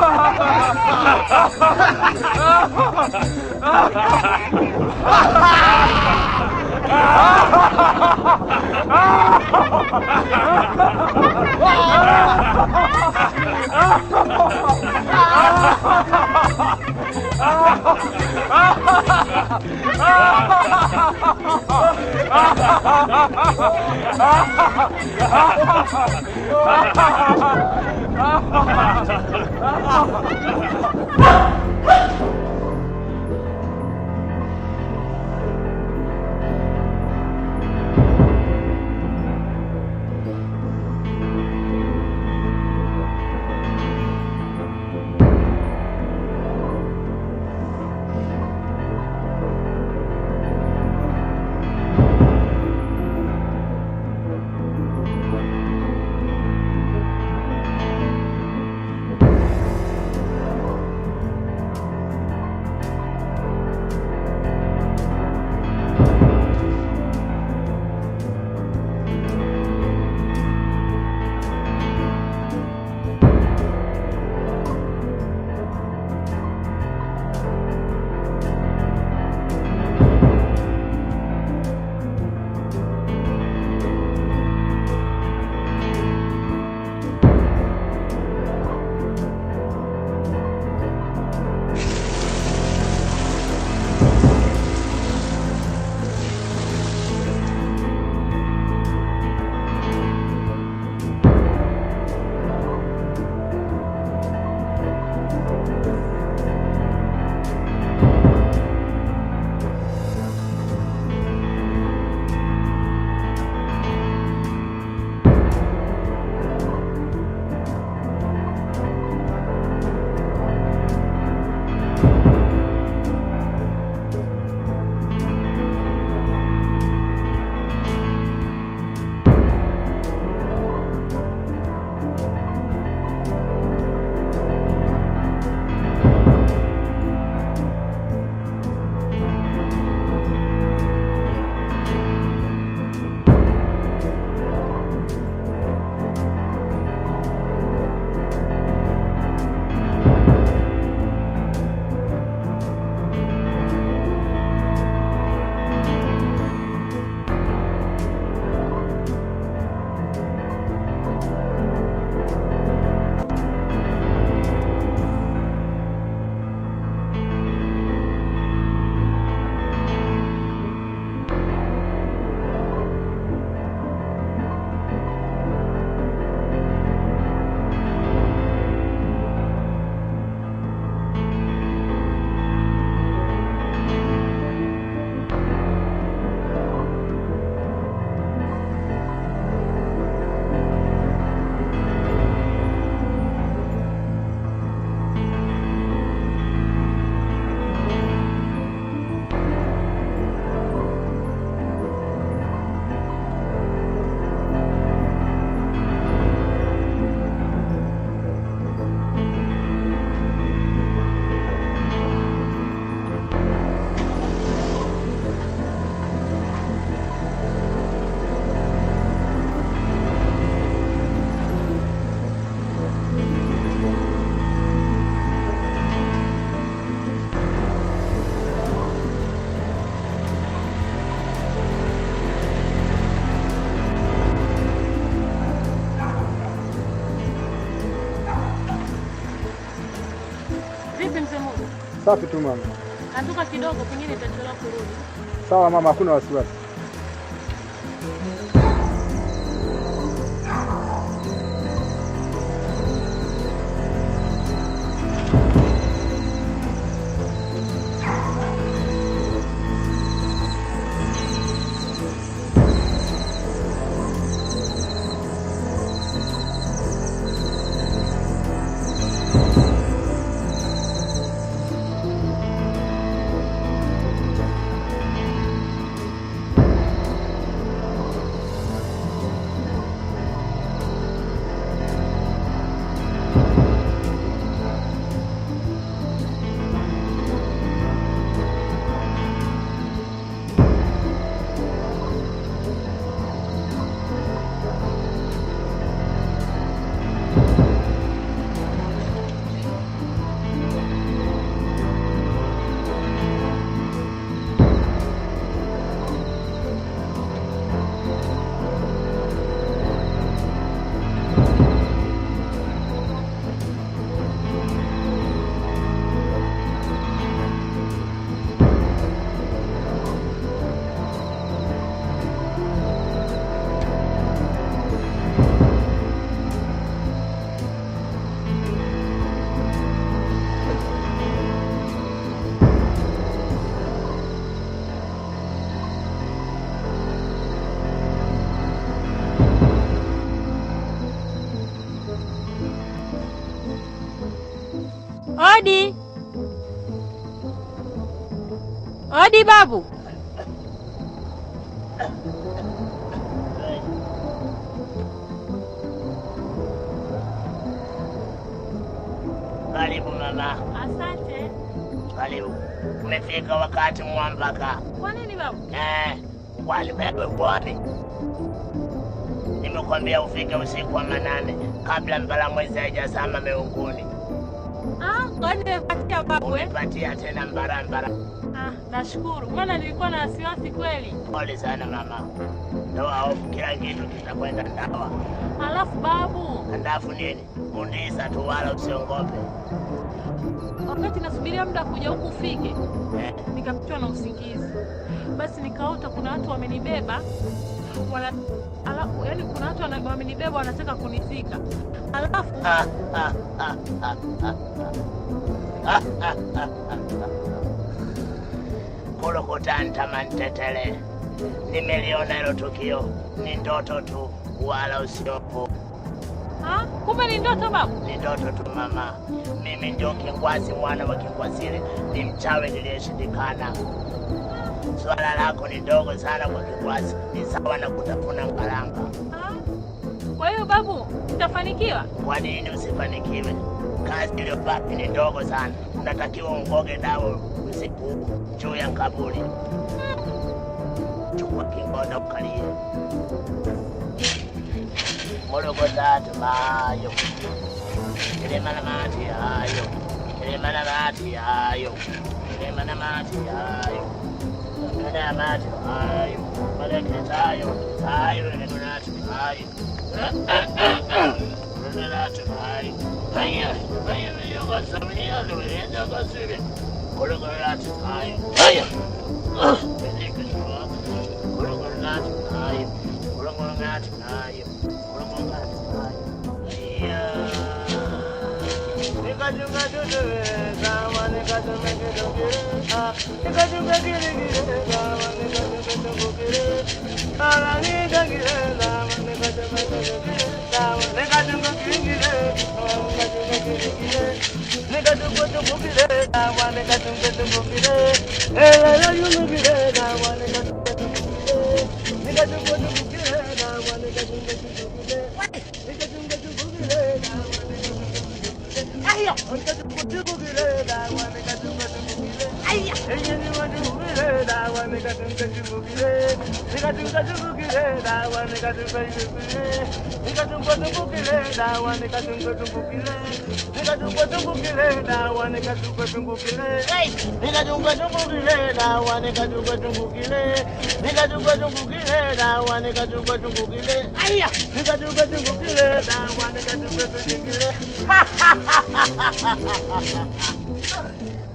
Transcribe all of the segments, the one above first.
Ah! Safi tu mama. Anduka kidogo, pengine itachelewa kurudi. Sawa mama, hakuna wasiwasi. Odi. Odi babu. Karibu mama. Asante. Karibu. Umefika wakati mwafaka. Kwa nini babu? Wali bebe wapi? Nimekwambia ufike usiku wa 8 kabla mbala mwezi haijazama meunguni. Kwani nimepatia babu? Umepatia tena mbara. Nashukuru. Maana nilikuwa na wasiwasi kweli. Pole sana mama. Ndoa hofu kila kitu kitakwenda ndawa. Alafu babu. Ndafu nini? Undisa tu wala usiongope. Wakati nasubiria muda kuja huku ufike, nikapitwa na usingizi. Basi nikaota kuna watu wamenibeba. Yaani kuna watu wamenibeba wanataka kunizika. Alafu Kulokutanta mantetele. Nimeliona hilo tukio. Ni ndoto tu wala usiofu. Kumbe ni ndoto babu? Ni ndoto tu mama. Mimi ndio Kingwazi, mwana wa Kingwazile. Ni mchawi niliyeshindikana. Swala lako ni ndogo sana kwa Kingwazi. Ni sawa na kutafuna ngalanga. Kwa hiyo babu, utafanikiwa? Kwa nini usifanikiwe? Kazi iliyobaki ni ndogo sana. Unatakiwa ungoge dawa usiku juu ya kaburi. Chukua kingoda ukalie. Molokotatu mayo. Kilemana mati hayo. Kilemana mati hayo. Kilemana mati hayo. Kilemana mati hayo. Maleketayo. Hayo kilemanati hayo. Kilemanati hayo. Haya. Haya yoga samia loenda kasibe. Molokotatu hayo. Haya. Meleketayo. Molokotatu hayo. Molokotatu hayo.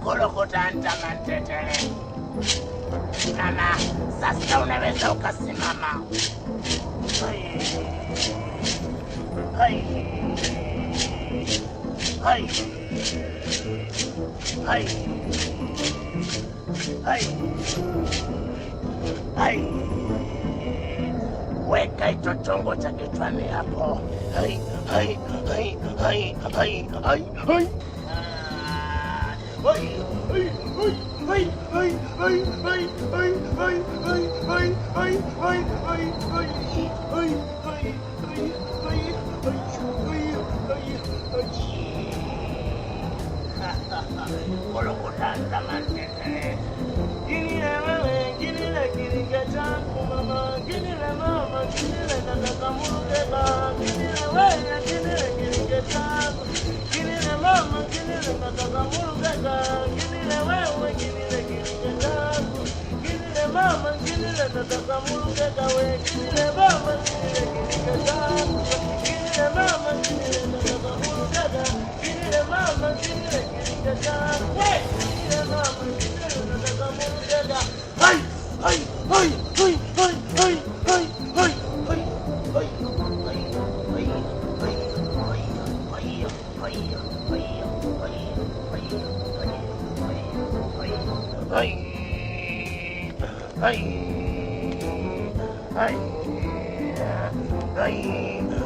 Kulokutanta mantetele. Mama, sasa unaweza ukasimama. Hai. Hai. Hai. Hai. Hai. Weka hicho chongo cha kichwani hapo. Hai. Hai. Hai. Hai. Hai. Hai. Hai. Kulokutanta mantetele. Ginile wewe, ginile kiringe changu mama. Ginile mama, ginile nataka mulukeba. Ginile wewe, ginile kiringe changu. Ginile mama, ginile nataka mulukeba. Ginile wewe, ginile kiringe changu. Ginile mama, ginile nataka mulukeba. Ginile mama, ginile kiringe changu. Ginile mama, ginile nataka mulukeba. Ginile mama, ginile kiringe changu. Ginile mama, ginile nataka mulukeba. Hai, hai, hai, hai, hai, hai, hai, hai, hai, hai,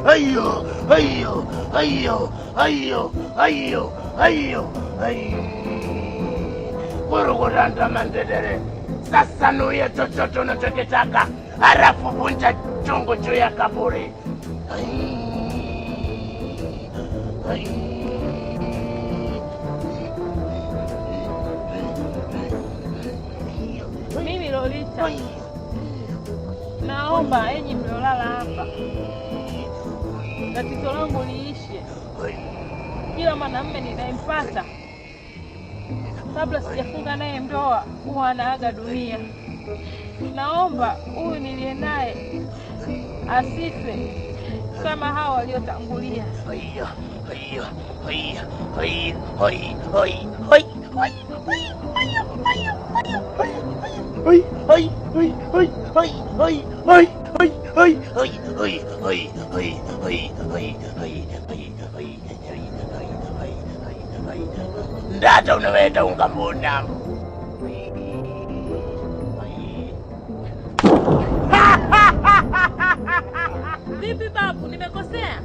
Ayo, ayo, ayo, ayo, ayo, ayo, Kurukutanta mandedere. Sasa nuye chochote unachokitaka, halafu vunja chungu juu ya kaburi. Mimi Lolita, naomba enyi mliolala hapa, tatizo langu liishe. Kila mwanamume ninayempata kabla sijafunga naye ndoa huwa anaaga dunia. Naomba huyu niliye naye asife kama hao waliotangulia. Ndata unaweta ungambona. Vipi babu, nimekosea?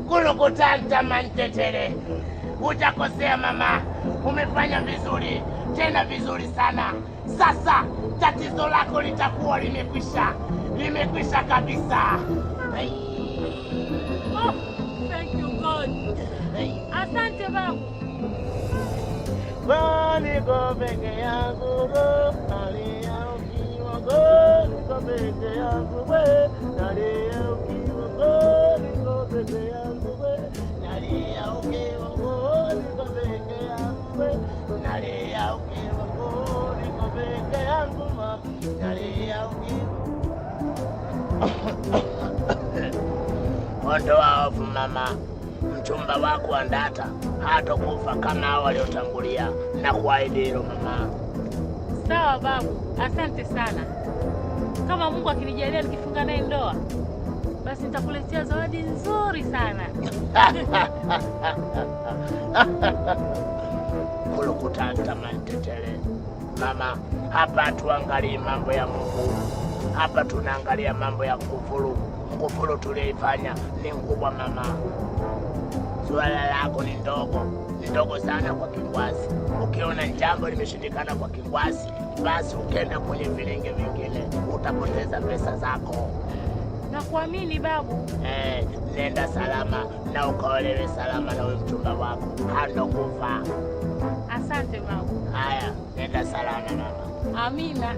Kurukutanta mantetere. Hujakosea mama, umefanya vizuri, tena vizuri sana. Sasa tatizo lako litakuwa limekwisha kabisa. Oh, thank you God. Asante babu. Niko peke yangu, nalia ukiwa, niko peke yangu, nalia ukiwa, niko peke yangu, nalia ukiwa, niko peke yangu, nalia ukiwa, niko peke yangu, nalia ukiwa. Ondoa hofu mama, mchumba wako Andata hatakufa kama hao waliotangulia, na kuahidi hilo mama. Sawa babu, asante sana. Kama Mungu akinijalia nikifunga naye ndoa, basi nitakuletea zawadi nzuri sana. Kurukutanta mantetere. Mama, hapa tuangalie mambo ya Mungu. Hapa tunaangalia mambo ya kufuru. Kufuru tulioifanya ni kubwa mama. Swala lako ni ndogo sana kwa Kingwasi. Ukiona jambo limeshindikana kwa Kingwasi, basi ukenda kwenye vilenge vingine utapoteza pesa zako. Na kuamini babu. Nenda salama na ukaolewe salama na mchumba wako, hatakufa. Asante babu. Haya, nenda salama mama. Amina.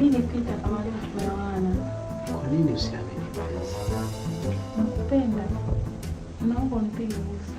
Amini Pita kama leo tumeoana. Kwa nini usiamini? Nakupenda. Naomba unipige busu.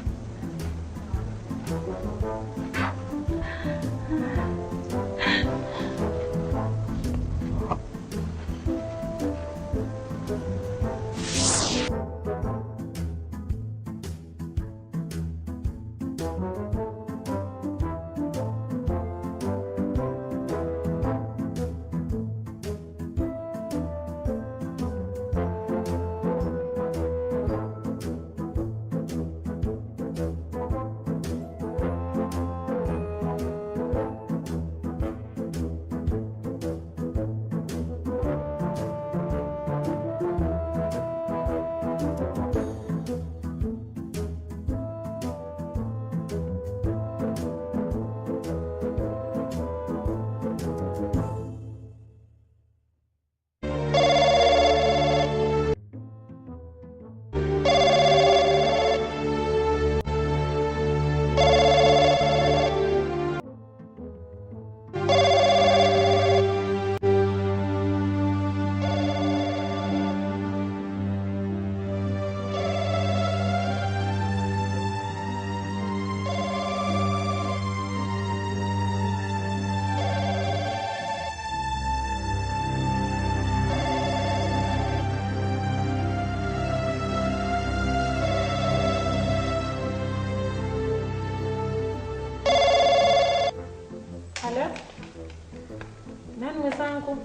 Nani mwenzangu?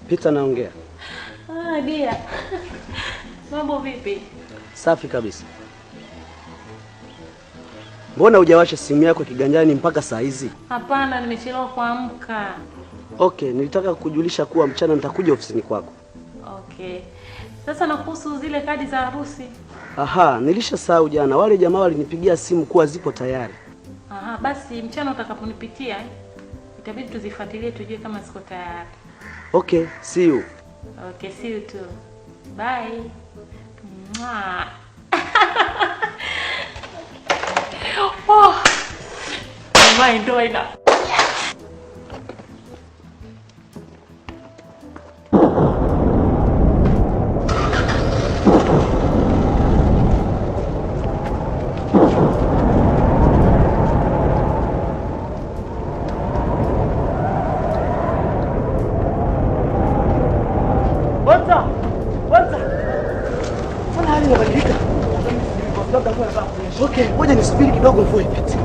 Pita naongea. Dia. Mambo vipi? Safi kabisa. Mbona hujawasha simu yako kiganjani mpaka saa hizi? Hapana, nimechelewa kuamka. Okay, nilitaka kukujulisha kuwa mchana nitakuja ofisini kwako. Okay. Sasa na kuhusu zile kadi za harusi? Aha, nilishasahau jana. Wale jamaa walinipigia simu kuwa zipo tayari. Aha, basi mchana utakaponipitia itabidi tuzifuatilie tujue kama ziko tayari. Okay, see you. Okay, see you too. Bye. Mwah. Oh. My ndoina. Okay, ngoja nisubiri kidogo mvua ipite.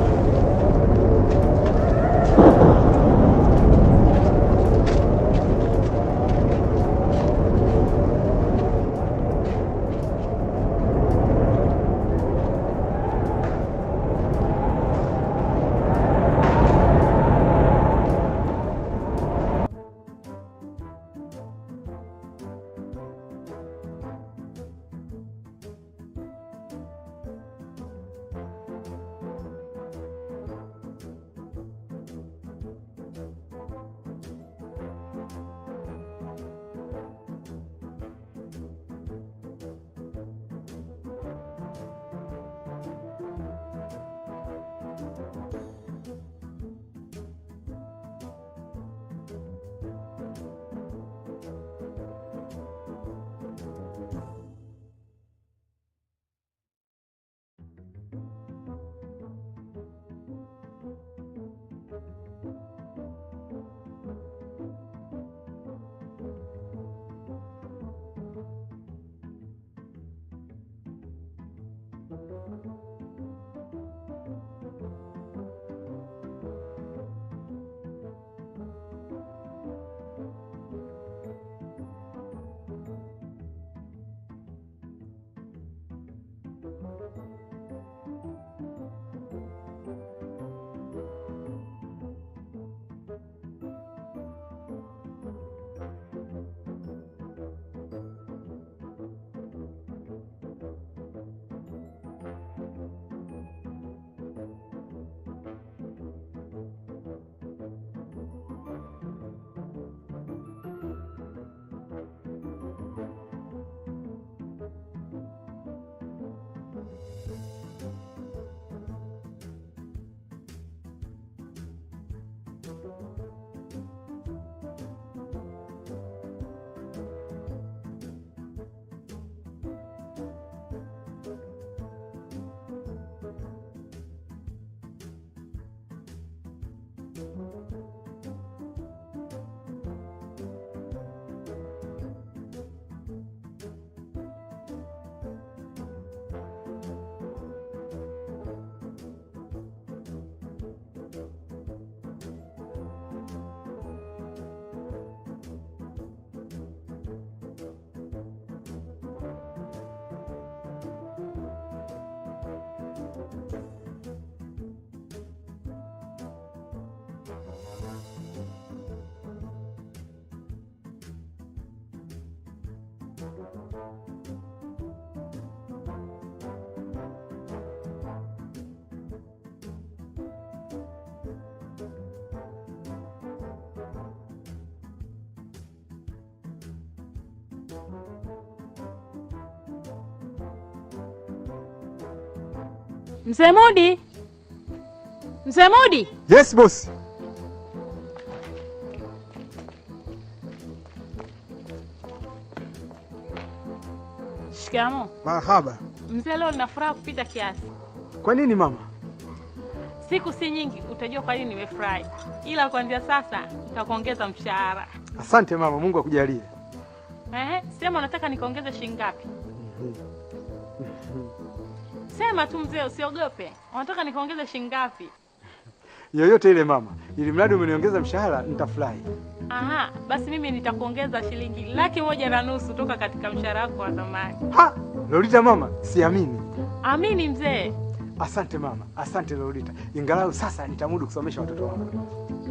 Mzee Mudi! Mzee Mudi! Yes boss. Shikamo. Marhaba. Mzee, leo nina furaha kupita kiasi. Kwa nini mama? Siku si nyingi utajua kwa nini nimefurahi. Ila kuanzia sasa nitakuongeza mshahara. Asante mama, Mungu akujalie. Sema unataka nikuongeze shilingi ngapi? Sema tu mzee, usiogope. Unataka nikuongeze shilingi ngapi? Yoyote ile mama. Ili mradi umeniongeza mshahara nitafurahi. Basi mimi nitakuongeza shilingi 1,500,000 toka katika mshahara wako wa zamani. Lolita mama, siamini. Amini mzee. Asante mama, asante Lolita. Ingalau sasa nitamudu kusomesha watoto wangu.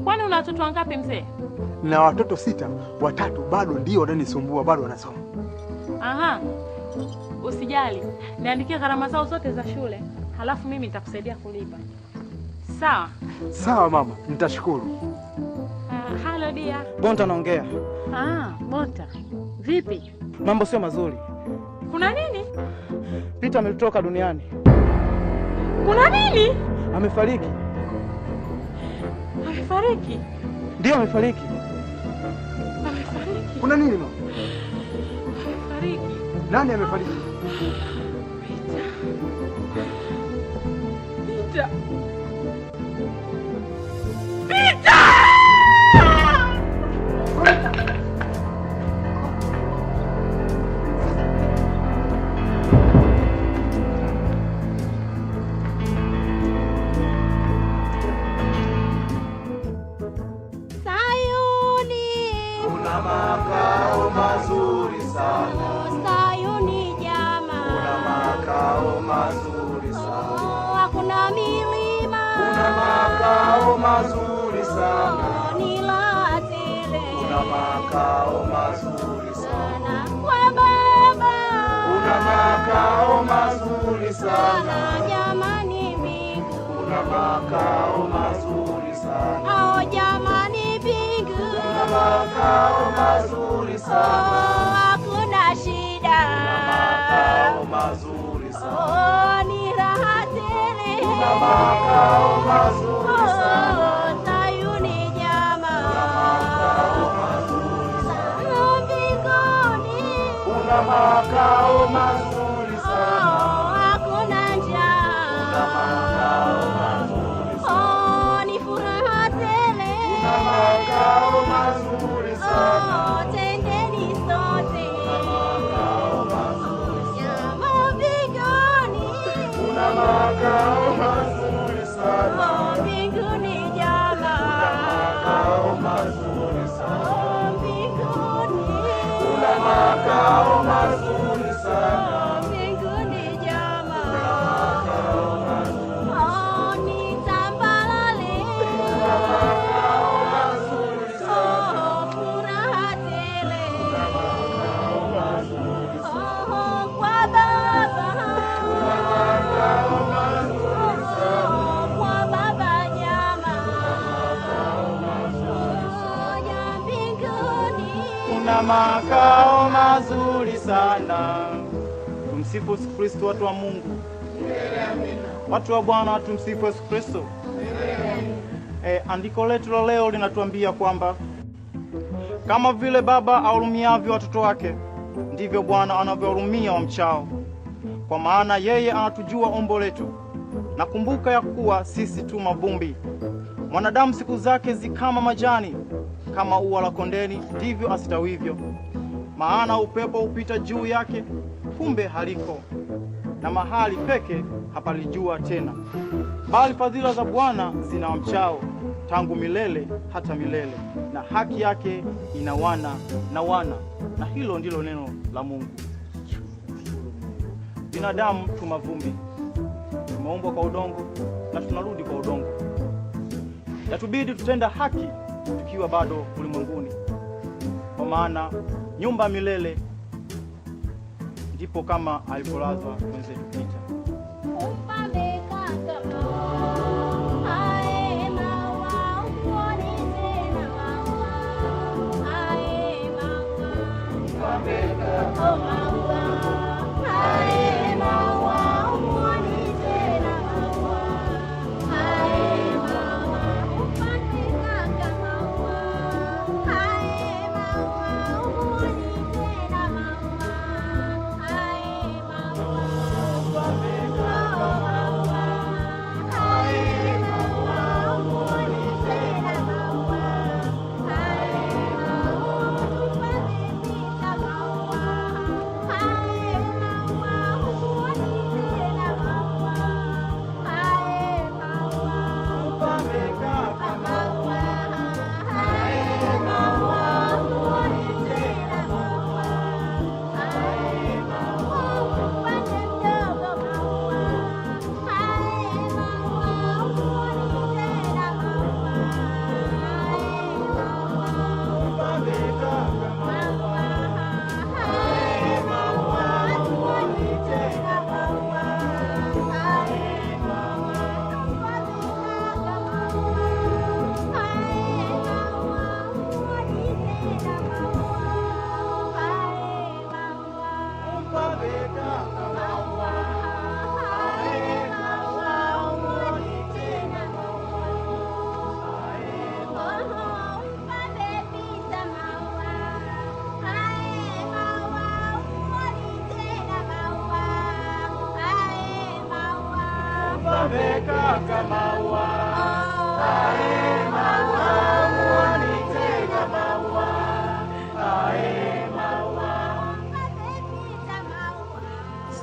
Kwani una watoto wangapi mzee? Na watoto 6, 3 bado ndio wananisumbua, bado wanasoma. Usijali. Niandikie gharama zao zote za shule, halafu mimi nitakusaidia kulipa. Sawa? Sawa mama, nitashukuru. Hello dia. Bonta naongea. Bonta. Vipi? Mambo sio mazuri. Kuna nini? Peter ametoka duniani. Kuna nini? Amefariki. Amefariki? Ndio amefariki. Amefariki. Kuna nini mama? Amefariki. Nani amefariki? Peter. Mazuri sana. Nilatile. Una makao mazuri sana. Kwa baba. Una makao mazuri sana. Jamani mbingu. Una makao mazuri sana. Jamani mbingu. Una makao mazuri sana. Hakuna shida. Una makao mazuri sana. Ni raha tele. Una makao mazuri. Makao mazuri sana. Hakuna njaa. Una makao mazuri sana. Ni furaha tele. Una makao mazuri sana. Tendeni sote. Una makao mazuri sana. Mbinguni. Una makao mazuri sana. Mbinguni jama. Una makao mazuri sana. Mbinguni. Una makao mazuri sana. Mbinguni jama. Una makao mazuri. Ni tambalale. Una makao mazuri sana. Furaha tele. Una makao mazuri sana. Kwa baba. Una makao mazuri sana. Kwa baba jama. Una makao mazuri sana. Mbinguni. Una makao mazuri sana. Tumsifu Yesu Kristo, watu wa Mungu. Watu wa Bwana, tumsifu Yesu Kristo. Andiko letu la leo linatuambia kwamba kama vile baba ahurumiavyo watoto wake, ndivyo Bwana anavyohurumia wamchao. Kwa maana yeye anatujua ombo letu, na kumbuka ya kuwa sisi tu mavumbi. Mwanadamu siku zake zikama majani, kama ua la kondeni ndivyo asitawivyo. Maana upepo upita juu yake, kumbe haliko, na mahali peke hapalijua tena. Bali fadhila za Bwana zina wamchao tangu milele hata milele, na haki yake ina wana na wana. Na hilo ndilo neno la Mungu. Binadamu tu mavumbi, tumeumbwa kwa udongo na tunarudi kwa udongo. Yatubidi tutenda haki tukiwa bado ulimwenguni, kwa maana nyumba milele ndipo kama alipolazwa mwenzetu Peter.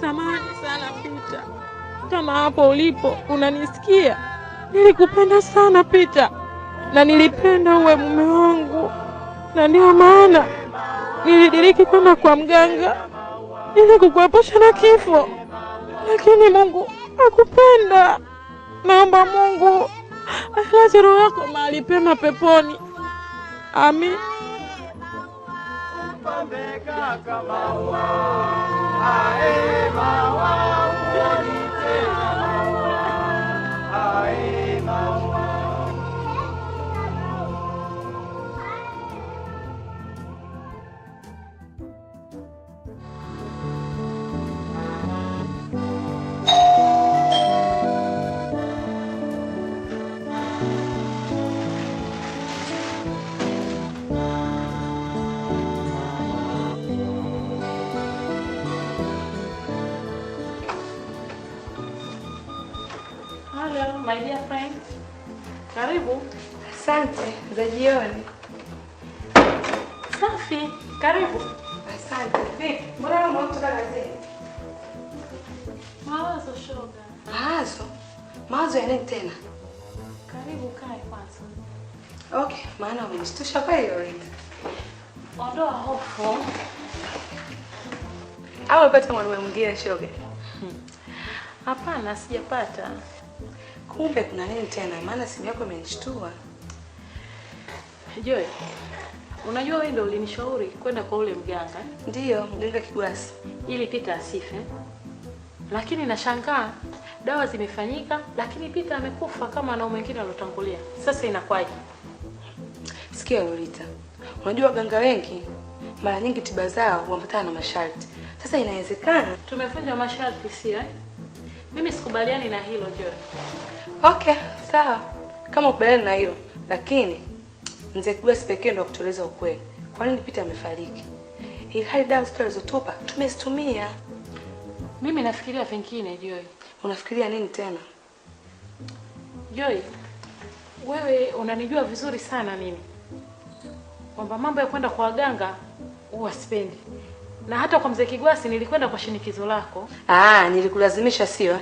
Samahani sana Peter. Kama hapo ulipo unanisikia, nilikupenda sana Peter, na nilipenda uwe mume wangu, na ndio maana nilidiriki kwenda kwa mganga ili kukuepusha na kifo, lakini Mungu hakupenda. Naomba Mungu alaze roho yako mahali pema peponi. Amen. Hello, my dear friend. Karibu. Asante, za jioni. Safi, karibu. Asante. Vipi? Mbona umetoka kazini? Mawazo shoga. Mawazo? Mawazo ya nini tena? Karibu kae kwanza. Okay, maana umenishtusha kweli Lorita. Ondoa hofu. Au umepata mwanaume mwingine shoga? Hapana, sijapata. Kumbe kuna nini tena? Maana simu yako imenishtua. Joy, unajua wewe ndio ulinishauri kwenda kwa ule mganga? Ndiyo, mganga Kigwasi. Ili Peter asife. Lakini nashangaa dawa zimefanyika lakini Peter amekufa kama na mwingine alotangulia. Sasa inakwaje? Sikia Lorita. Unajua waganga wengi mara nyingi tiba zao huambatana na masharti. Sasa inawezekana tumevunja masharti, sio? Mimi sikubaliani na hilo Joy. Okay, sawa. Kama ukubaliana na hilo, lakini mzee Kigwasi pekee ndio kutueleza ukweli. Kwa nini Peter amefariki? Ili hali dawa zilizotupa tumezitumia. Mimi nafikiria vingine Joy. Unafikiria nini tena? Joy, wewe unanijua vizuri sana mimi. Kwamba mambo ya kwenda kwa waganga huwa sipendi. Na hata kwa mzee Kigwasi nilikwenda kwa shinikizo lako. Nilikulazimisha sio?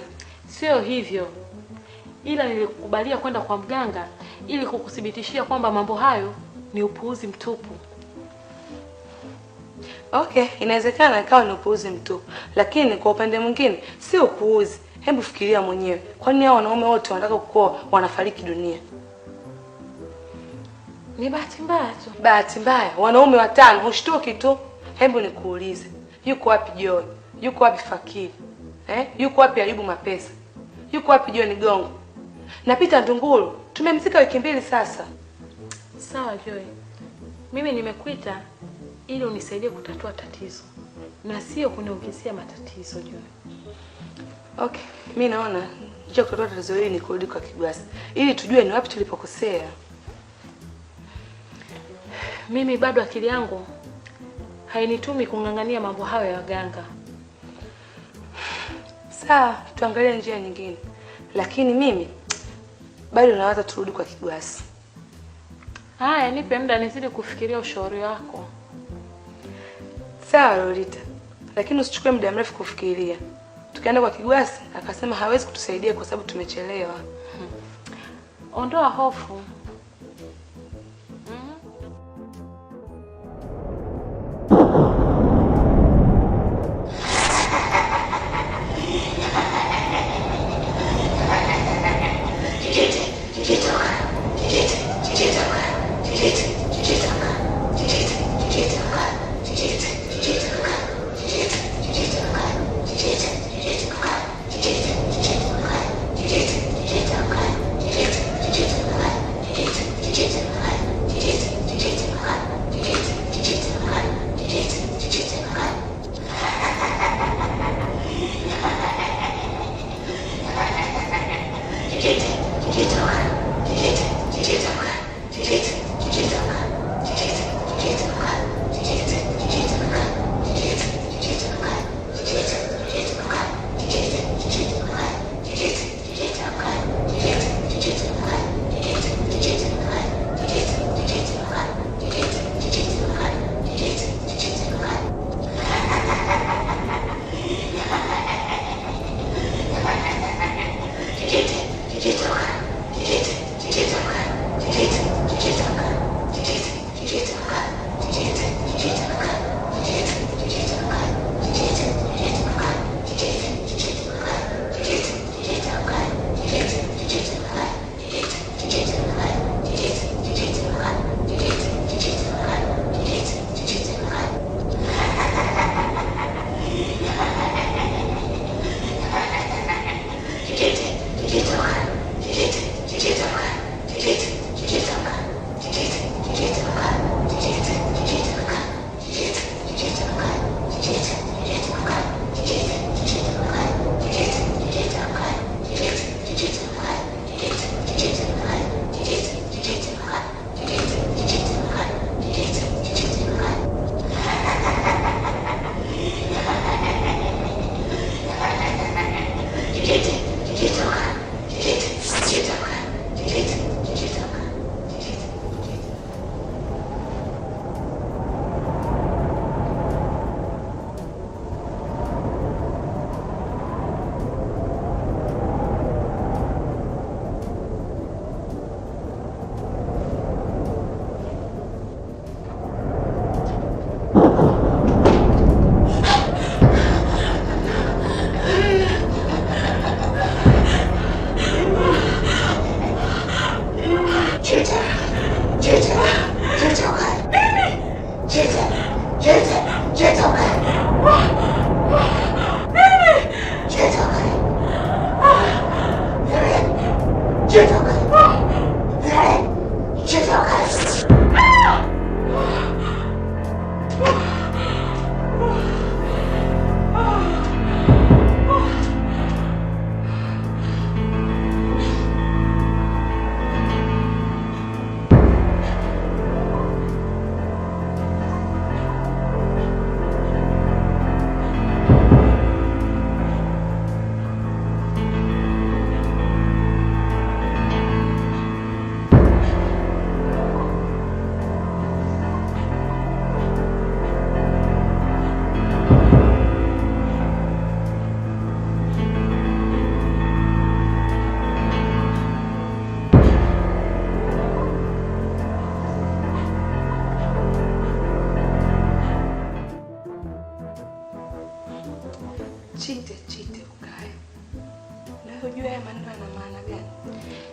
Sio hivyo. Ila nilikukubalia kwenda kwa mganga ili kukuthibitishia kwamba mambo hayo ni upuuzi mtupu. Okay, inawezekana ikawa ni upuuzi mtupu, lakini kwa upande mwingine si upuuzi. Hebu fikiria mwenyewe. Kwa nini hao wanaume wote wanataka kuoa wanafariki dunia? Ni bahati mbaya tu. Bahati mbaya, wanaume 5 hushtuki tu. Hebu nikuulize, yuko wapi Joy? Yuko wapi Fakiri? Yuko wapi Ayubu Mapesa? Yuko wapi John Gongo? Na Peter Ndunguru, tumemzika wiki 2 sasa. Sawa Joy. Mimi nimekuita ili unisaidie kutatua tatizo na sio kuniongezea matatizo Joy. Okay, mimi naona njia kutatua tatizo hili ni kurudi kwa Kigwasi ili tujue ni wapi tulipokosea. Mimi bado akili yangu hainitumi kung'ang'ania mambo hayo ya waganga. Sawa, tuangalie njia nyingine. Lakini mimi bado nawaza turudi kwa Kigwasi. Haya, nipe muda nizidi kufikiria ushauri wako. Sawa Lolita. Lakini usichukue muda mrefu kufikiria. Tukaenda kwa Kigwasi, akasema hawezi kutusaidia kwa sababu tumechelewa. Ondoa hofu.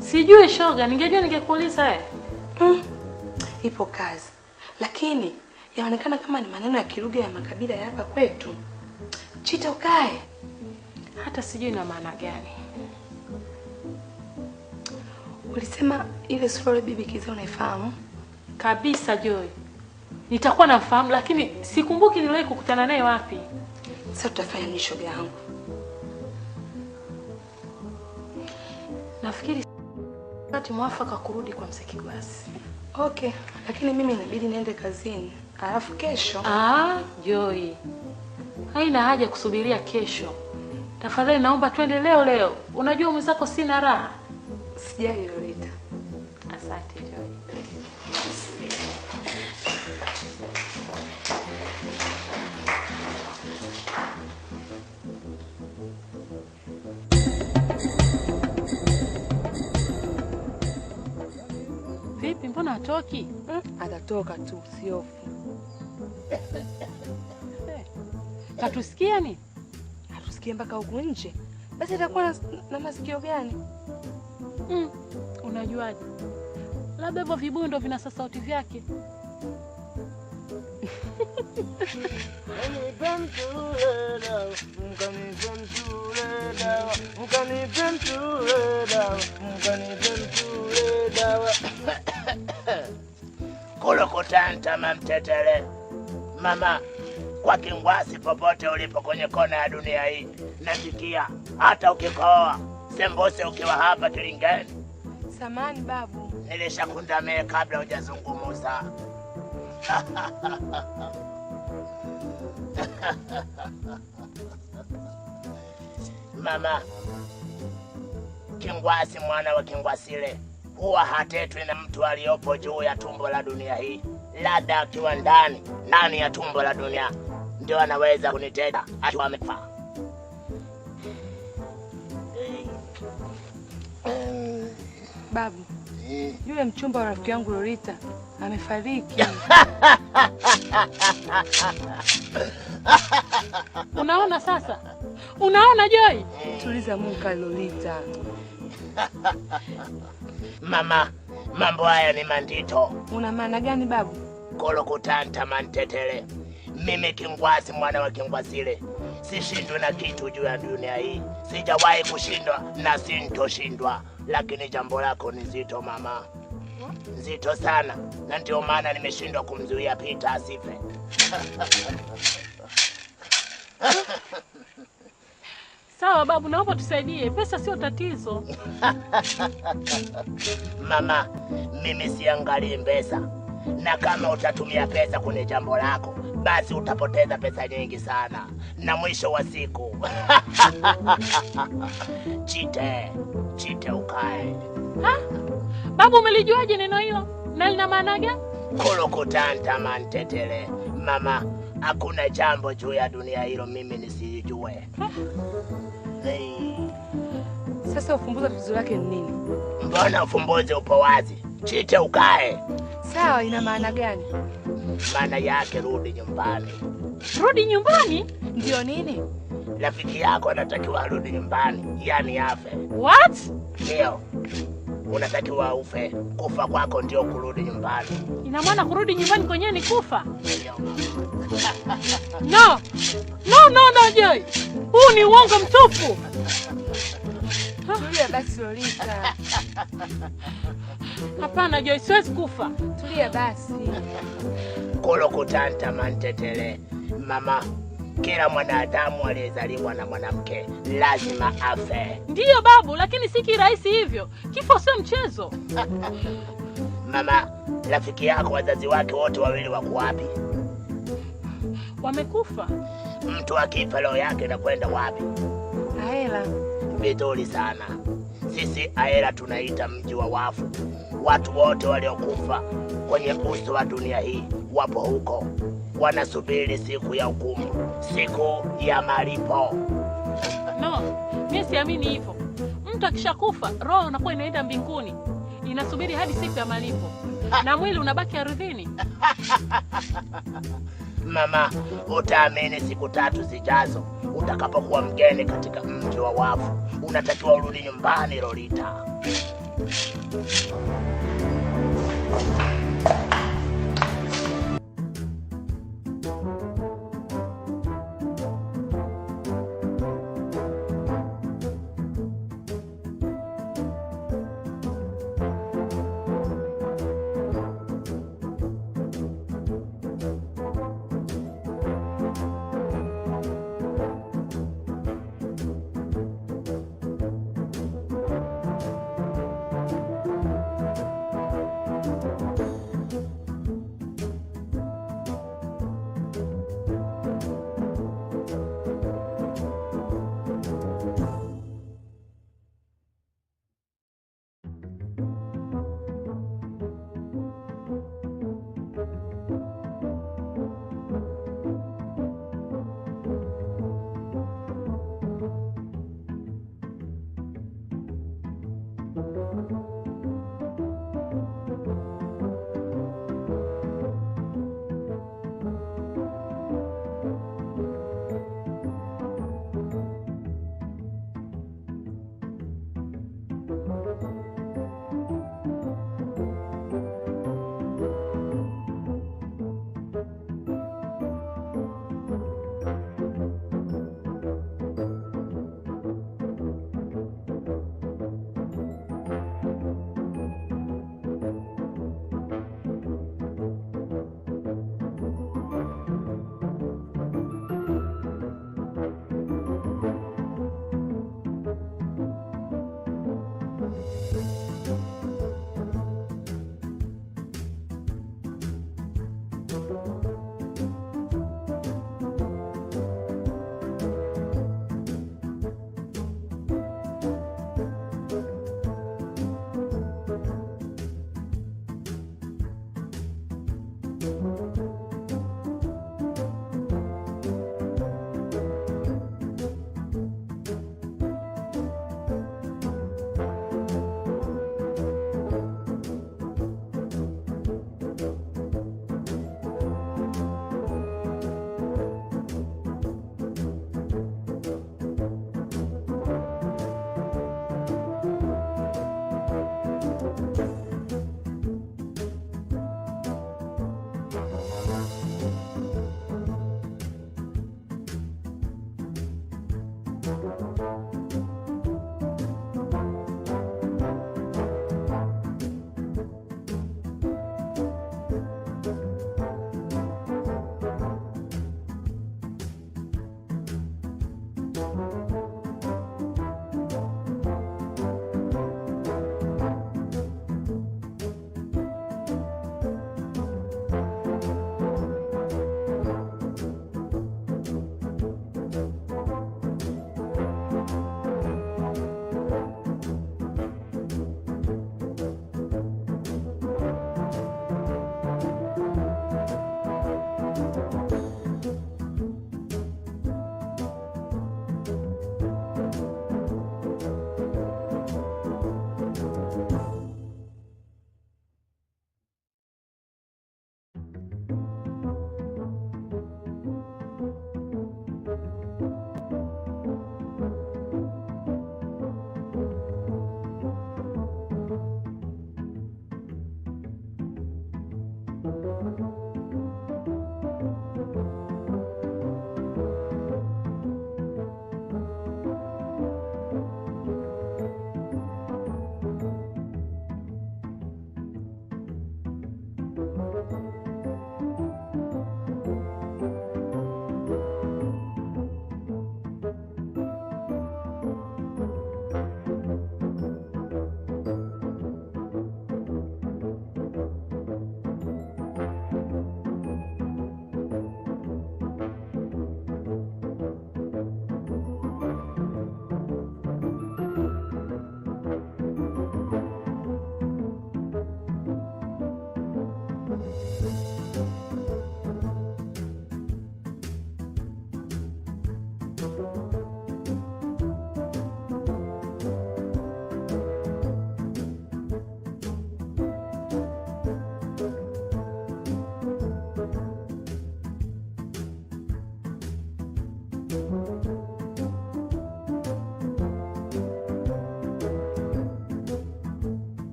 Sijui shoga, ningejua ningekuuliza wewe. Ipo kazi. Lakini yaonekana kama ni maneno ya kilugha ya makabila ya hapa kwetu. Chita ukae. Hata sijui na maana gani. Ulisema ile sura bibi Kiza unaifahamu? Kabisa Joy. Nitakuwa namfahamu lakini sikumbuki niliwahi kukutana naye wapi. Sasa tutafanya nini shoga yangu? Nafikiri wakati mwafaka kurudi kwa Mzee Kigwasi. Okay, lakini mimi inabidi niende kazini. Alafu kesho. Joy. Haina haja kusubiria kesho. Tafadhali naomba twende leo leo. Unajua mwenzako sina raha. Sijali Lolita. Asante Joy. Vipi, mbona hatoki? Atatoka tu, siofu. Katusikia ni? Hatusikie mpaka huku nje. Basi atakuwa na masikio gani? Unajuaje? Labda hivyo vibuyu ndo vinasa sauti vyake. Kulukutanta mamtetele. Mama, kwa Kingwasi popote ulipo kwenye kona ya dunia hii, nasikia hata ukikoa sembuse ukiwa hapa Kilingeni. Samani babu. Nilishakundamea kabla hujazungumza. Mama, Kingwasi mwana wa Kingwasile huwa hatetwi na mtu aliyopo juu ya tumbo la dunia hii. Labda akiwa ndani ya tumbo la dunia ndio anaweza kuniteta akiwa amekufa. Babu, yule mchumba wa rafiki yangu Lolita amefariki. Unaona sasa? Unaona Joy? Tuliza muka Lolita. Mama, mambo haya ni mandito. Una maana gani babu? Kulukutanta mantetele. Mimi Kingwasi mwana wa Kingwasile sishindwe na kitu juu ya dunia hii. Sijawahi kushindwa na sintoshindwa. Lakini jambo lako ni zito mama. Zito sana. Na ndio maana nimeshindwa kumzuia Peter asife. Sawa babu, naomba tusaidie. Pesa sio tatizo. Mama, mimi siangalii pesa. Na kama utatumia pesa kwenye jambo lako, basi utapoteza pesa nyingi sana. Na mwisho wa siku Chite ukae. Babu, umelijuaje neno hilo? Na lina maana gani? Kulukutanta mantetele. Mama, hakuna jambo juu ya dunia hilo mimi nisijue. Sasa ufumbuzi tatizo lake ni nini? Mbona ufumbuzi upo wazi? Chite ukae. Sawa, ina maana gani? Maana yake rudi nyumbani. Rudi nyumbani? Ndio nini? Rafiki yako anatakiwa arudi nyumbani, yani afe. What? Ndio. Unatakiwa ufe. Kufa kwako ndio kurudi nyumbani. Ina maana kurudi nyumbani kwenyewe ni kufa? Ndio. No, Joy. Huu ni uongo mtupu. Tulia basi Lolita. Hapana Joy, siwezi kufa. Tulia basi. Kulukutanta mantetele. Mama, kila mwanadamu aliyezaliwa na mwanamke lazima afe. Ndiyo babu, lakini si kirahisi hivyo. Kifo sio mchezo. Mama, rafiki yako wazazi wake wote wawili wako wapi? Wamekufa. Mtu akifa roho yake inakwenda wapi? Ahera. Vizuri sana. Sisi Ahera tunaita mji wa wafu. Watu wote waliokufa kwenye uso wa dunia hii wapo huko. Wanasubiri siku ya hukumu, siku ya malipo. No, mimi siamini hivyo. Mtu akishakufa, roho inakuwa inaenda mbinguni. Inasubiri hadi siku ya malipo. Na mwili unabaki ardhini. Mama, utaamini siku 3 zijazo utakapokuwa mgeni katika mji wa wafu. Unatakiwa urudi nyumbani Lolita.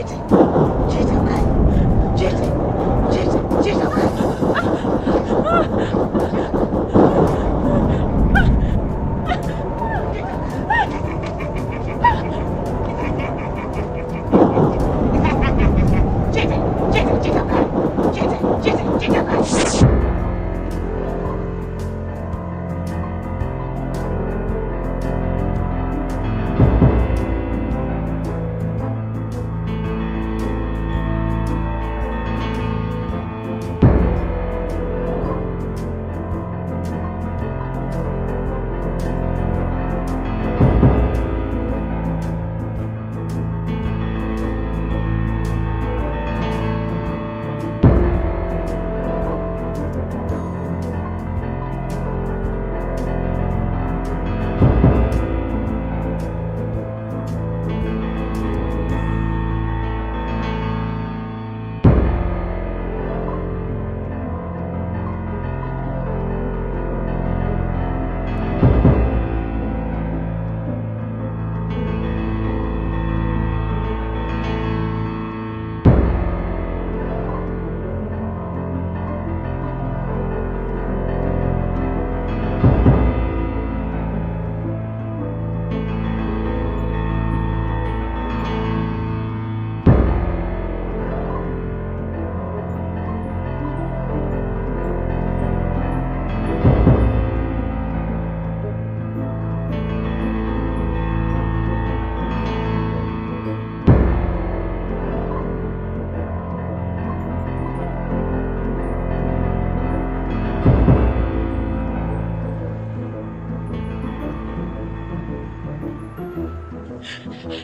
Chete. Chete ukai. Chete. Chete. Chete ukai.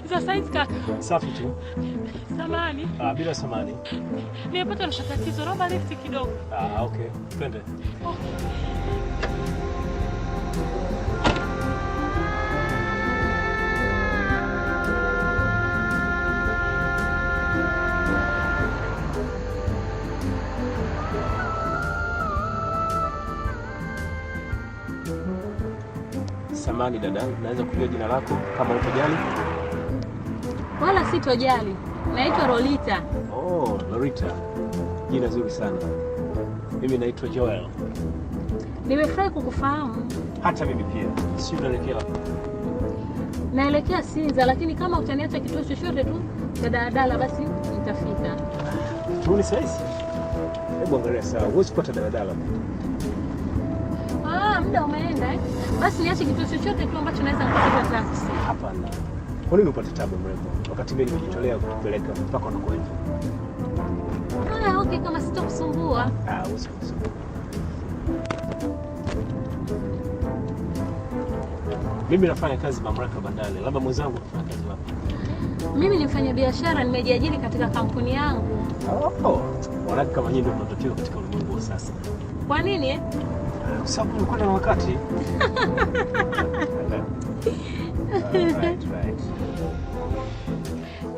Sasa hizi kaka. Safi tu. Samani. Bila samani. Nimepata na tatizo, naomba lift kidogo. Okay. Twende. Samani dada, naweza kujua jina lako kama utojali? Wala sitojali. Naitwa Lolita. Oh, Lolita. Jina zuri sana. Mimi naitwa Joel. Nimefurahi kukufahamu. Hata mimi pia. Si unaelekea wapi? Naelekea Sinza, lakini kama utaniacha kituo chochote tu cha daladala basi nitafika. Tuone saizi. Hebu angalia sawa. Huwezi kupata daladala. Muda umeenda eh? Basi niache kituo chochote tu ambacho naweza kupata taxi. Hapana. Kwa nini upate tabu mrembo? Wakati mimi nimejitolea kukupeleka mpaka unakoenda. Okay, kama sitakusumbua. Usikusumbua. Mimi nafanya kazi mamlaka bandari. Labda mwenzangu anafanya kazi wapi? Mimi ni mfanya biashara, nimejiajiri katika kampuni yangu. Wanawake kama nyinyi ndio mnatakiwa katika ulimwengu wa sasa. Kwa nini eh? Kwa sababu unakwenda na wakati. Right.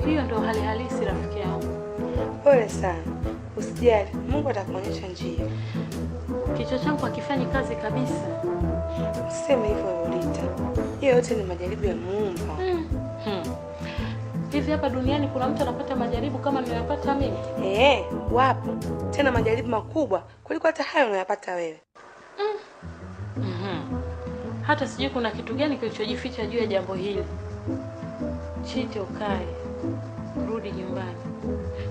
Hiyo ndio hali halisi rafiki yangu. Pole sana. Usijali, Mungu atakuonyesha njia. Kichwa changu hakifanyi kazi kabisa. Usiseme hivyo Lolita. Hiyo yote ni majaribu ya Muumba. Hivi hapa duniani kuna mtu anapata majaribu kama ninayopata mimi? Wapo. Tena majaribu makubwa kuliko hata hayo unayopata wewe. Hata sijui kuna kitu gani kilichojificha juu ya jambo hili. Chete ukae. Rudi nyumbani.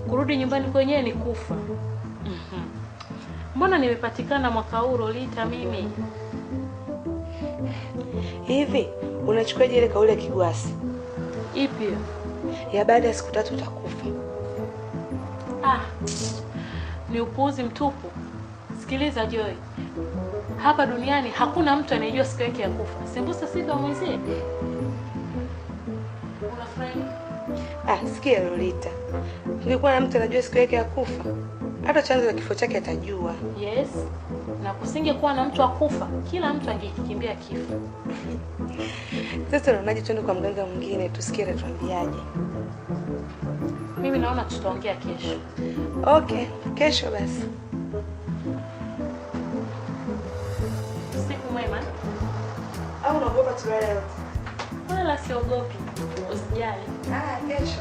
Kurudi nyumbani kwenyewe ni kufa. Mbona nimepatikana mwaka huu Lolita mimi? Hivi unachukuaje ile kauli ya Kigwasi? Ipi? Ya baada ya siku 3 utakufa. Ni upuuzi mtupu. Sikiliza Joy. Hapa duniani hakuna mtu anayejua siku yake ya kufa. Sembusa sivyo mwenzie? Unafurahi? Sikia Lolita. Ungekuwa na mtu anajua siku yake ya kufa, hata chanzo cha kifo chake atajua. Yes. Na kusingekuwa na mtu akufa, kila mtu angekimbia kifo. Sasa unaonaje twende kwa mganga mwingine tusikie atatuambiaje? Mimi naona tutaongea kesho. Okay, kesho basi. Siku mwema. Au unaogopa tulale leo? Wala siogopi. Usijali. Kesho.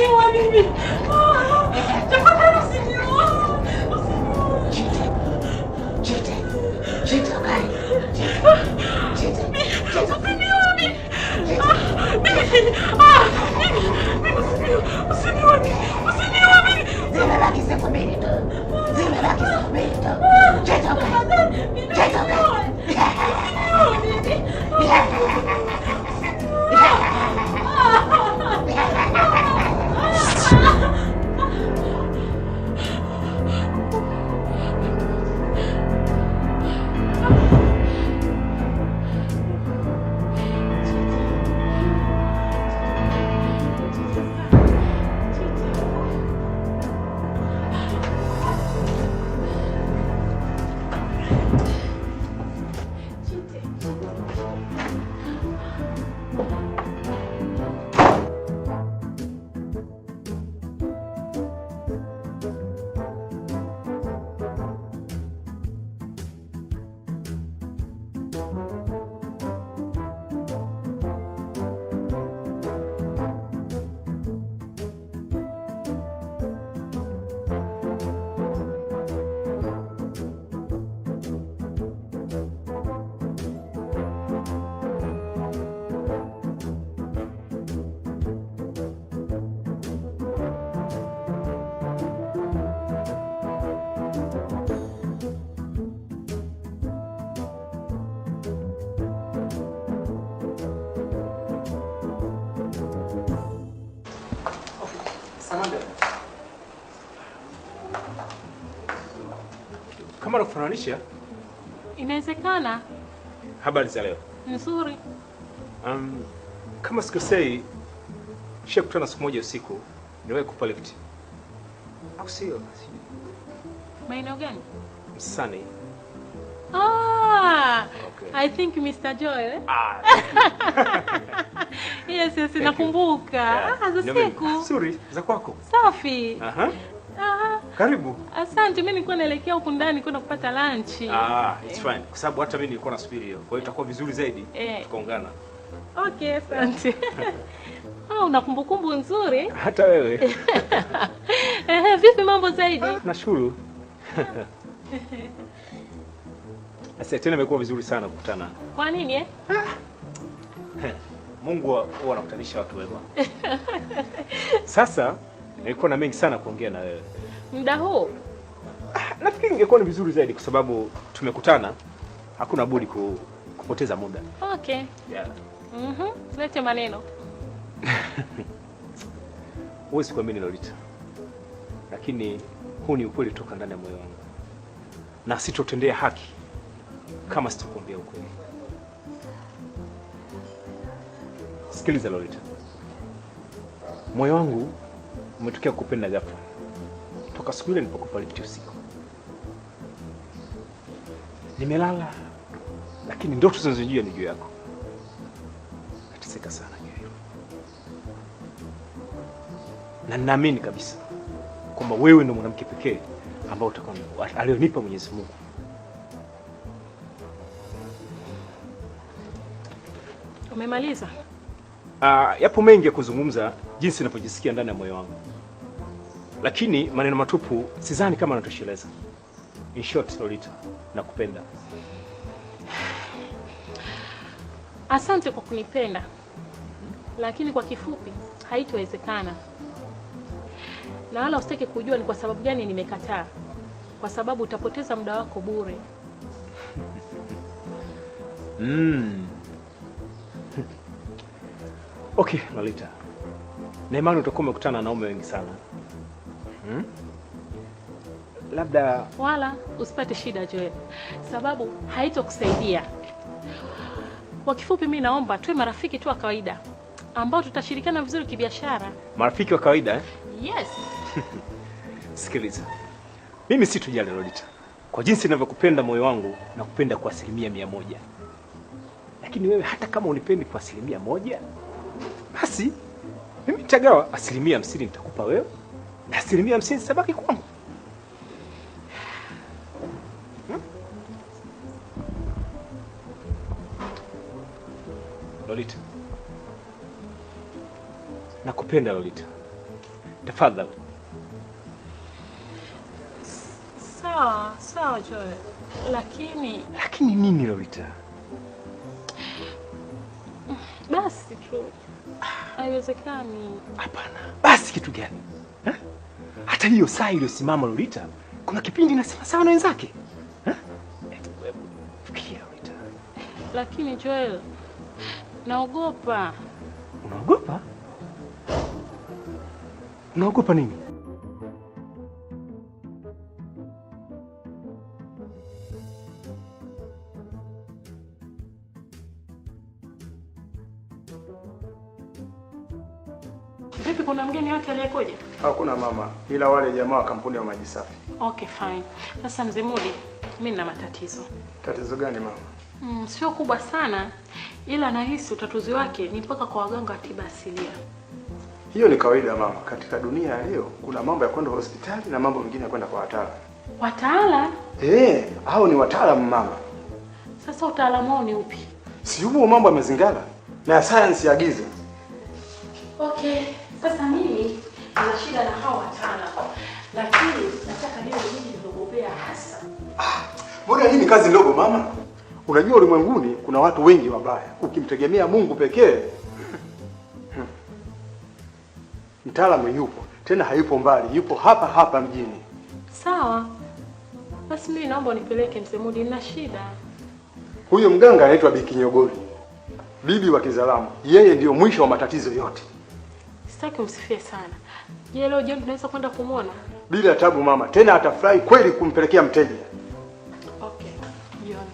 Usiniue mimi. Tafadhali usiniue. Chete. Chete ukai. Chete. Usiniue mimi. Usiniue mimi. Zimebaki siku mbili tu. Chete ukai. Chete ukai. Kama nakufananisha? Inawezekana. Habari za leo? Nzuri. Kama sikosei, kutana siku moja usiku, niwahi kupa lift. Au sio? Maeneo gani? Msani. Okay. I think Mr. Joel. Yes, nakumbuka. Za siku. Nzuri, za kwako. Safi. Karibu. Asante, mimi nilikuwa naelekea huko ndani kwenda kupata lunch. It's fine. Kwa sababu hata mimi nilikuwa nasubiri hiyo. Kwa hiyo itakuwa vizuri zaidi tukaungana. Okay, asante. Una kumbukumbu nzuri. Hata wewe. Vipi mambo zaidi? Nashukuru. Sasa tena imekuwa vizuri sana kukutana. Kwa nini Mungu huwa anakutanisha watu wema. Sasa nilikuwa na mengi sana kuongea na wewe. Muda huu? Nafikiri ingekuwa ni vizuri zaidi kwa sababu tumekutana, hakuna budi kupoteza muda. Okay. Yeah. Lete maneno. Huwezi kuamini Lolita. Lakini huu ni ukweli kutoka ndani ya moyo wangu. Na sitotendea haki kama sitakwambia ukweli. Sikiliza Lolita. Moyo wangu umetokea kupenda ghafla. Toka siku ile nilipokupa lift usiku. Nimelala lakini ndoto zinazojia ni juu yako. Nateseka sana juu hilo. Na ninaamini kabisa kwamba wewe ndio mwanamke pekee ambao utakuwa alionipa Mwenyezi Mungu. Umemaliza? Yapo mengi ya kuzungumza jinsi ninapojisikia ndani ya moyo wangu. Lakini maneno matupu sidhani kama natosheleza. In short, Lolita, nakupenda. Asante kwa kunipenda. Lakini kwa kifupi haitowezekana. Na wala usitaki kujua ni kwa sababu gani nimekataa. Kwa sababu utapoteza muda wako bure. Okay, Lolita. Na imani utakuwa umekutana na wanaume wengi sana. Labda wala usipate shida Joel. Sababu haitokusaidia. Kwa kifupi mimi naomba tuwe marafiki tu wa kawaida ambao tutashirikiana vizuri kibiashara. Marafiki wa kawaida Yes. Sikiliza. Mimi si tujali Lolita. Kwa jinsi ninavyokupenda moyo wangu na kupenda kwa 100%. Lakini wewe hata kama unipendi kwa 100%, basi mimi nitagawa 50% nitakupa wewe na 50% sabaki kwangu. Lolita. Nakupenda Lolita. Tafadhali. Sawa, sawa Joel. Lakini nini Lolita? basi tu. Haiwezekani. Hapana. Basi kitu gani? Ha? Hata hiyo saa iliyosimama Lolita, kuna kipindi nasema sawa na wenzake. Ha? Fikiria Lolita. Lakini Joel, naogopa. Unaogopa? Unaogopa nini? Vipi, kuna mgeni wake aliyekuja? Hakuna mama, ila wale jamaa wa kampuni ya maji safi. Okay, fine. Sasa Mzee Mudi, mimi nina matatizo. Tatizo gani mama? Sio kubwa sana, ila nahisi utatuzi wake ni mpaka kwa waganga wa tiba asilia. Hiyo ni kawaida mama, katika dunia ya leo kuna mambo ya kwenda hospitali na mambo mengine ya kwenda kwa wataalamu. Wataalamu? Hao ni wataalamu mama. Sasa utaalamu wao ni upi? Si huo mambo ya mazingira na ya science ya giza. Okay, sasa mimi nina shida na hao wataalamu. Lakini nataka leo mimi nilogopea hasa. Mbona hii ni kazi ndogo mama? Unajua ulimwenguni kuna watu wengi wabaya. Ukimtegemea Mungu pekee. Mtaalamu yupo, tena hayupo mbali, yupo hapa hapa mjini. Sawa. Basi mimi naomba unipeleke Mzee Mudi, nina shida. Huyo mganga anaitwa Bikinyogoli. Bibi wa Kizalamu. Yeye ndio mwisho wa matatizo yote. Sitaki umsifie sana. Je, leo jioni tunaweza kwenda kumuona? Bila tabu mama, tena atafurahi kweli kumpelekea mteja. Okay, jioni.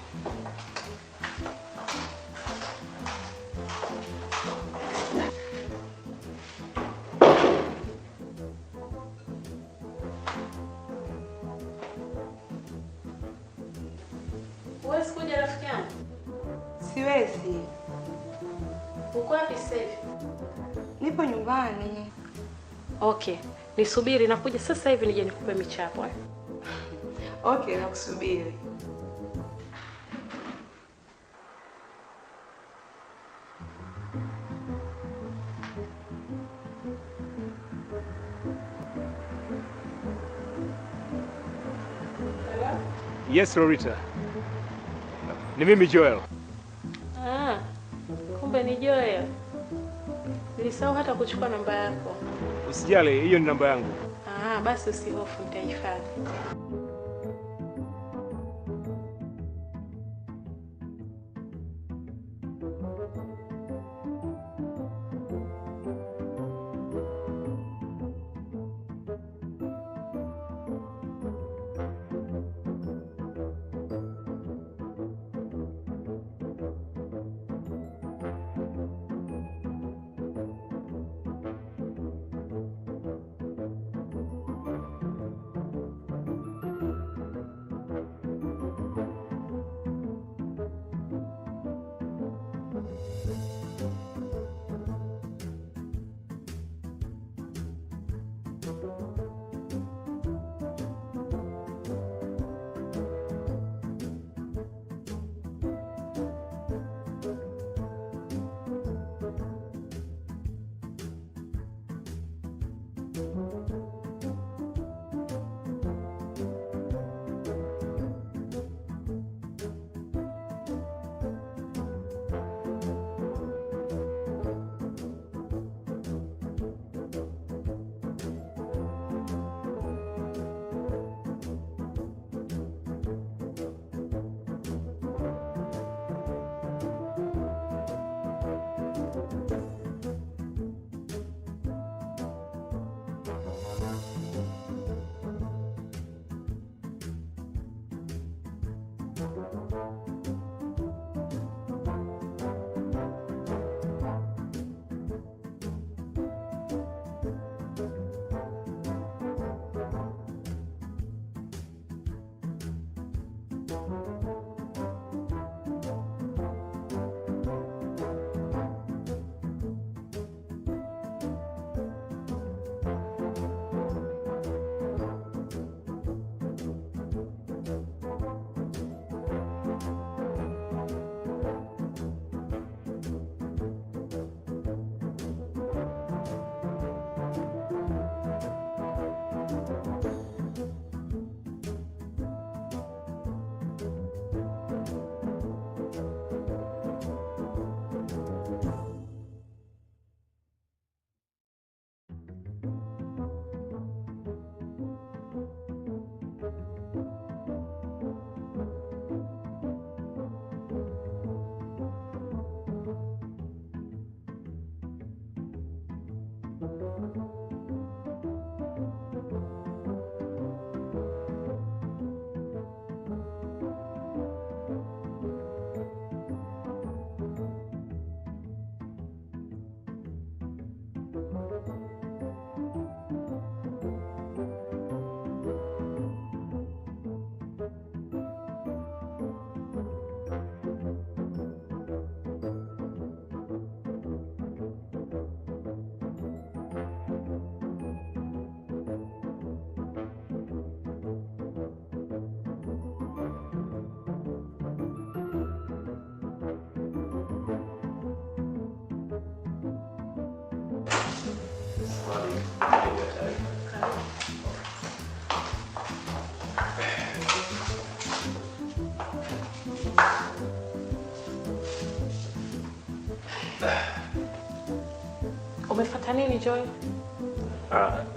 Huwezi kuja rafiki yangu? Siwezi. Uko wapi sasa hivi? Nipo nyumbani. Okay, nisubiri nakuja sasa hivi nije nikupe michapo. Okay, nakusubiri. Yes, Lolita. Ni mimi Joel. Kumbe ni Joel. Nilisahau hata kuchukua namba yako. Usijali, hiyo ni namba yangu. Basi usihofu, nitahifadhi. Umefuata nini Joy?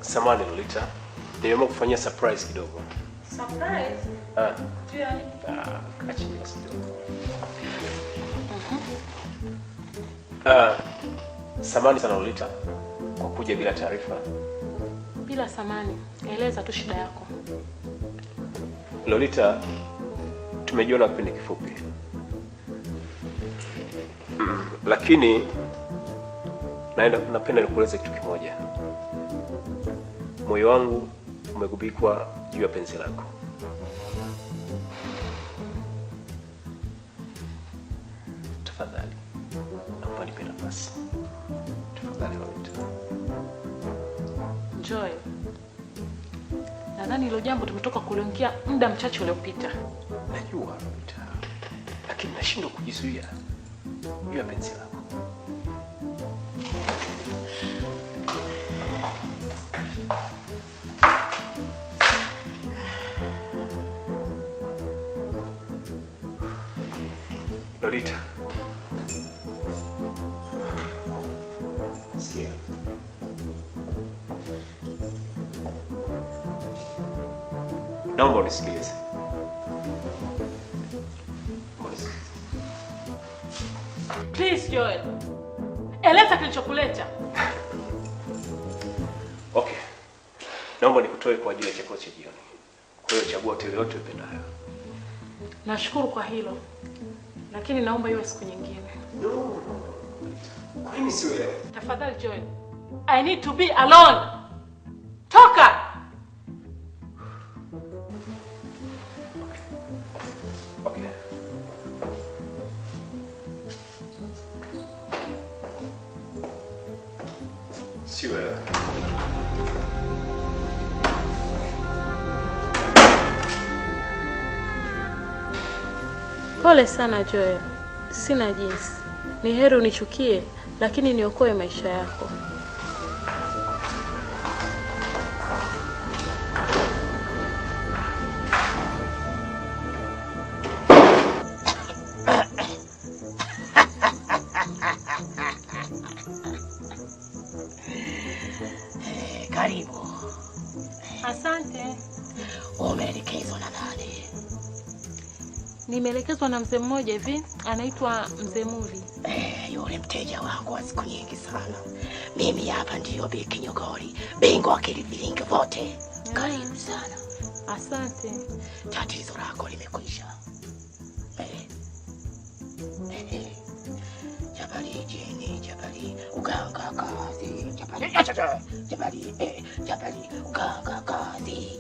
Samahani Lolita. Nimeamua kufanyia surprise kidogo. Surprise? Joy. Kachi kidogo. Samahani sana Lolita kwa kuja bila taarifa. Bila samani. Eleza tu shida yako. Lolita, tumejiona kipindi kifupi. Lakini napenda nikueleze kitu kimoja. Moyo wangu umegubikwa juu ya penzi lako. Tafadhali, naomba nipe nafasi. Tafadhali Lolita. Joy. Nadhani hilo jambo tumetoka kuliongea muda mchache uliopita. Najua Lolita. Lakini nashindwa kujizuia juu ya penzi lako. Lolita. Sikia. Naomba unisikilize. Please Joel. Eleza kilichokuleta. Okay. Naomba nikutoe kwa ajili ya chakula cha jioni. Kwa hiyo chagua hoteli yote upendayo. Nashukuru kwa hilo. Lakini naomba iwe siku nyingine. No. Kwa nini siwe leo? Tafadhali Joel. I need to be alone. Toka! Okay. Siwe leo. Pole sana Joel. Sina jinsi. Ni heri unichukie, lakini niokoe maisha yako. Karibu. Asante. Umeelekezwa na nani? Nimeelekezwa na mzee mmoja hivi, anaitwa Mzee Muli. Yule mteja wangu wa siku nyingi sana. Mimi hapa ndiyo Bi Kinyogori, bingwa wa vilingi vote. Karibu sana. Asante. Tatizo lako limekwisha. Jabali jini, jabali uganga kazi, jabali uganga kazi,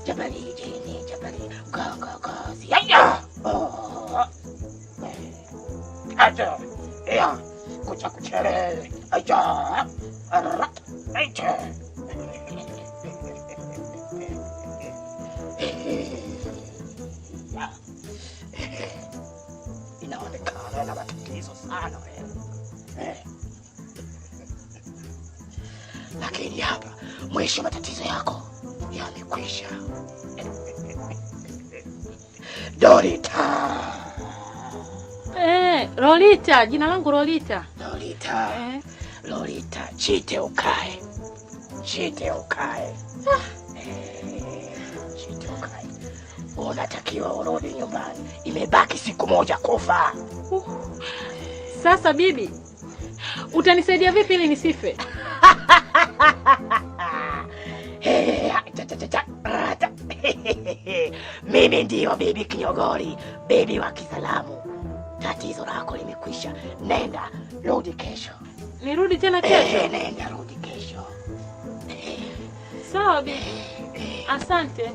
jabali jini, jabali uganga kazi. Aja, ya, kuchele, aja, inaonekana na matatizo sana wewe. Lakini hapa mwisho matatizo yako yamekwisha. Lolita. Lolita, jina langu Lolita. Lolita. Lolita, chite ukae. Chite ukae. Chite ukae. Unatakiwa urudi nyumbani. Imebaki siku moja kufa. Sasa bibi, utanisaidia vipi ili nisife? Mimi ndiyo Bibi Kinyogori, bibi wa Kisalamu. Tatizo lako limekwisha. Nenda, rudi kesho. Nirudi tena kesho? Nenda, rudi kesho. Sawa bibi. Asante.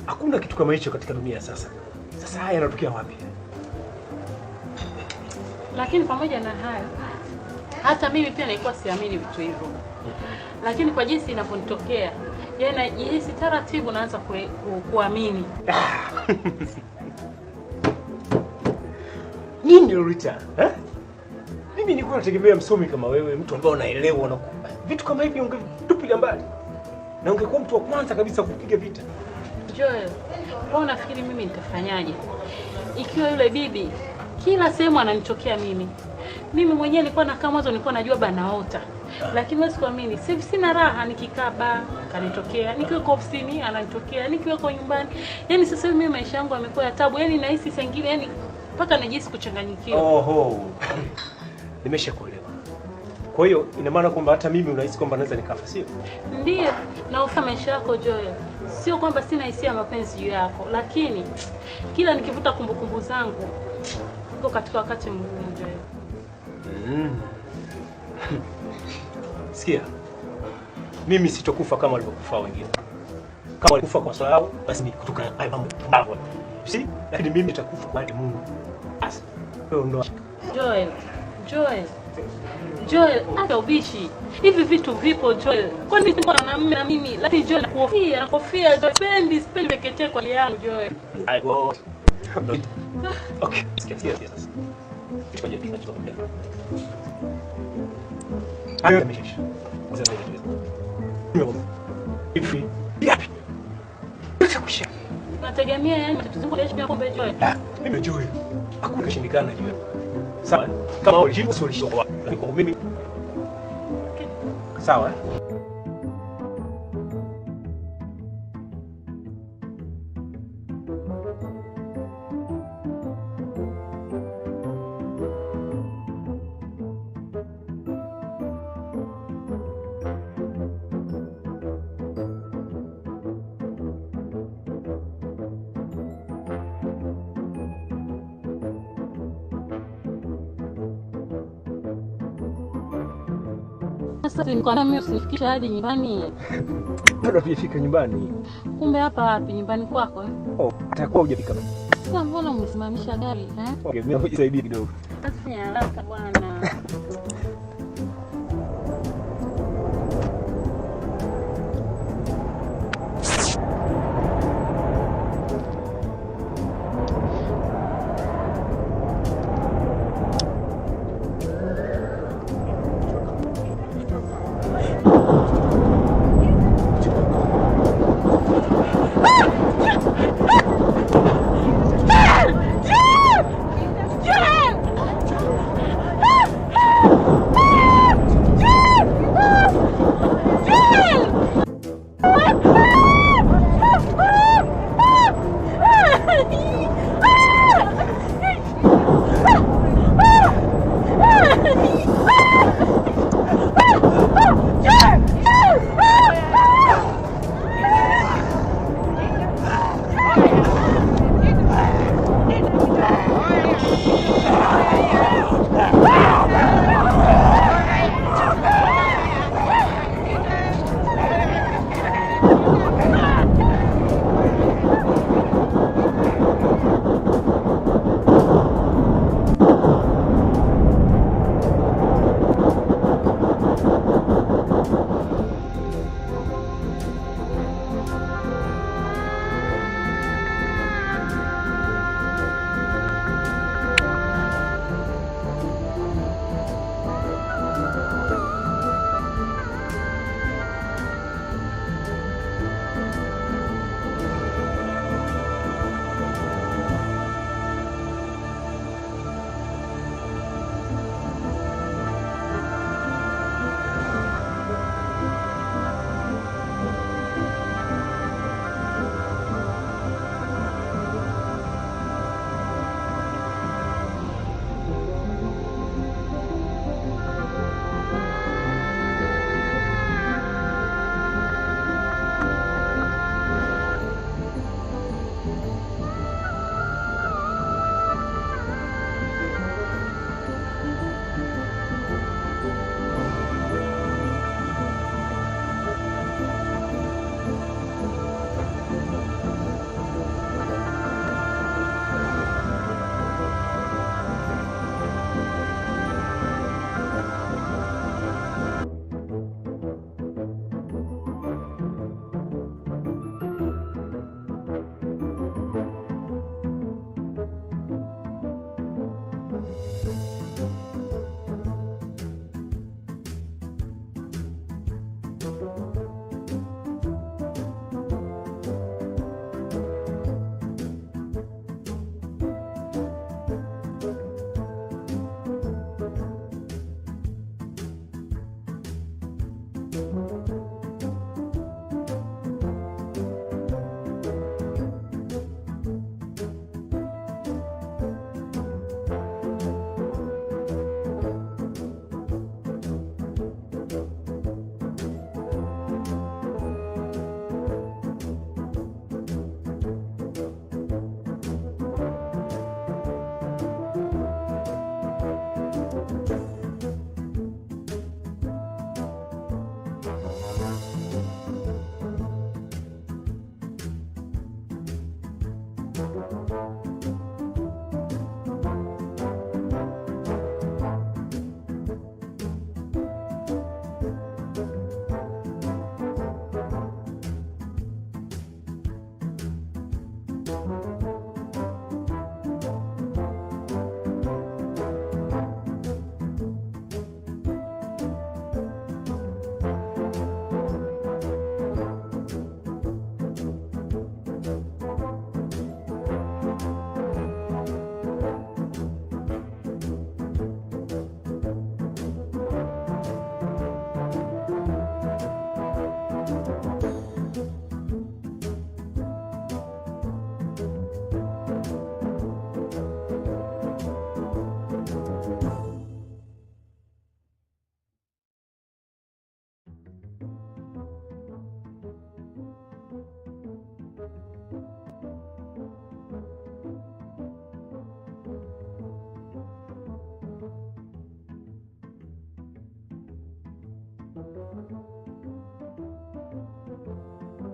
Hakuna kitu kama hicho katika dunia sasa. Sasa haya yanatokea wapi? Lakini pamoja na hayo, hata mimi pia nilikuwa siamini vitu hivyo. Lakini kwa jinsi inavyonitokea, yeye najihisi taratibu naanza kuamini. Nini Lolita? Mimi nilikuwa nategemea msomi kama wewe, mtu ambaye unaelewa na vitu kama hivi ungetupilia mbali. Na ungekuwa mtu wa kwanza kabisa kupiga vita. Joel, wewe unafikiri mimi nitafanyaje? Ikiwa yule bibi kila sehemu ananitokea mimi. Mimi mwenyewe nilikuwa nakaa mwanzo nilikuwa najua banaota. Lakini wewe sikuamini. Sasa sina raha nikikaa ba kanitokea. Nikiwa kwa ofisini ananitokea, nikiwa kwa nyumbani. Yaani sasa hivi mimi maisha yangu yamekuwa ya taabu. Yaani nahisi sengine yaani mpaka najisi kuchanganyikiwa. Oho. Nimeshakuelewa. Kwa hiyo ina maana kwamba hata mimi unahisi kwamba naweza nikafa, sio? Ndiyo, na ufa maisha yako Joel. Sio kwamba sina hisia ya mapenzi juu yako, lakini kila nikivuta kumbukumbu zangu niko katika wakati mgumu Joel. Sikia. Mimi sitokufa kama walivyokufa wengine. Kama walikufa kwa sababu basi ni kutoka hayo mambo mabaya. Si? Lakini mimi nitakufa kwa Mungu. Basi. Wewe ndo Joel, hata ubishi. Hivi vitu vipo Joel. Kwani niko na mume na mimi, lakini Joel nakofia Joel. Spendi pekee kwa yangu Joel. I go. Okay, sikia sasa. Tukaje tunachokwenda. Hayo yamesha. Hivi. Yapi? Utakusha. Nategemea yani matatizo yangu yashi pombe Joel. Mimi Joel. Hakuna kushindikana Joel. Sawa? Kama ulijibu suluhisho kwa mimi. Sawa? Sasa nilikwambia mimi usinifikishe hadi nyumbani. Bado hujafika nyumbani. Kumbe hapa wapi? Nyumbani kwako? Oh, atakuwa hujafika. Sasa mbona umesimamisha gari, Okay, mimi nisaidie kidogo. Sasa haraka bwana.